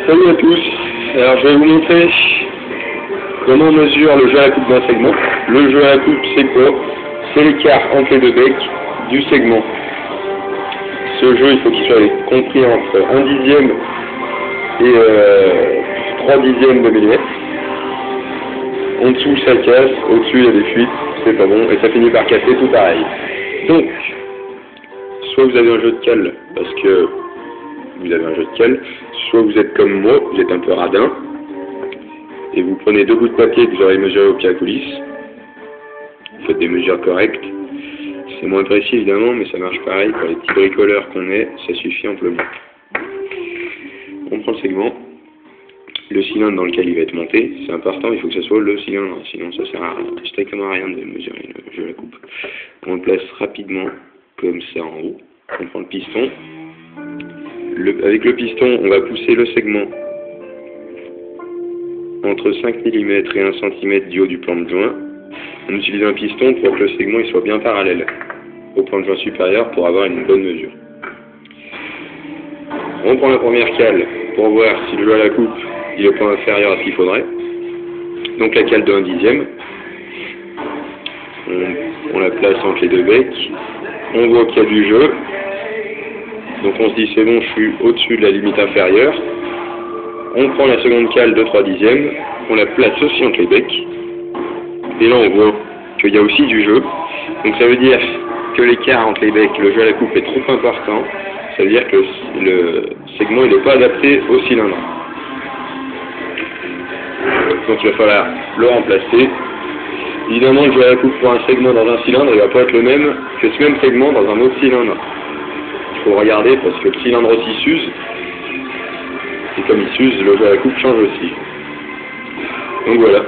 Salut à tous, alors je vais vous montrer comment on mesure le jeu à la coupe d'un segment. Le jeu à la coupe, c'est quoi? C'est l'écart entre les deux becs du segment. Ce jeu, il faut qu'il soit compris entre 1 dixième et 3 dixièmes de millimètre. En dessous, ça casse, au-dessus, il y a des fuites, c'est pas bon, et ça finit par casser tout pareil. Donc, soit vous avez un jeu de cale, parce que vous avez un jeu de cale, soit vous êtes comme moi, vous êtes un peu radin, et vous prenez 2 bouts de papier que vous aurez mesuré au pied à coulisse, vous faites des mesures correctes, c'est moins précis évidemment, mais ça marche pareil pour les petits bricoleurs qu'on est, ça suffit amplement. On prend le segment, le cylindre dans lequel il va être monté, c'est important, il faut que ce soit le cylindre, sinon ça sert à strictement à rien de mesurer le jeu à la coupe. On le place rapidement, comme ça en haut, on prend le piston. Avec le piston, on va pousser le segment entre 5 mm et 1 cm du haut du plan de joint. On utilise un piston pour que le segment il soit bien parallèle au plan de joint supérieur pour avoir une bonne mesure. On prend la première cale pour voir si le jeu à la coupe il est au point inférieur à ce qu'il faudrait. Donc la cale de 1 dixième. On la place entre les deux becs. On voit qu'il y a du jeu. Donc on se dit c'est bon, je suis au-dessus de la limite inférieure. On prend la seconde cale de 3 dixièmes, on la place aussi entre les becs. Et là on voit qu'il y a aussi du jeu. Donc ça veut dire que l'écart entre les becs, le jeu à la coupe est trop important. Ça veut dire que le segment il n'est pas adapté au cylindre. Donc il va falloir le remplacer. Évidemment le jeu à la coupe pour un segment dans un cylindre, il ne va pas être le même que ce même segment dans un autre cylindre. Il faut regarder parce que le cylindre aussi s'use, et comme il s'use, le jeu à la coupe change aussi. Donc voilà.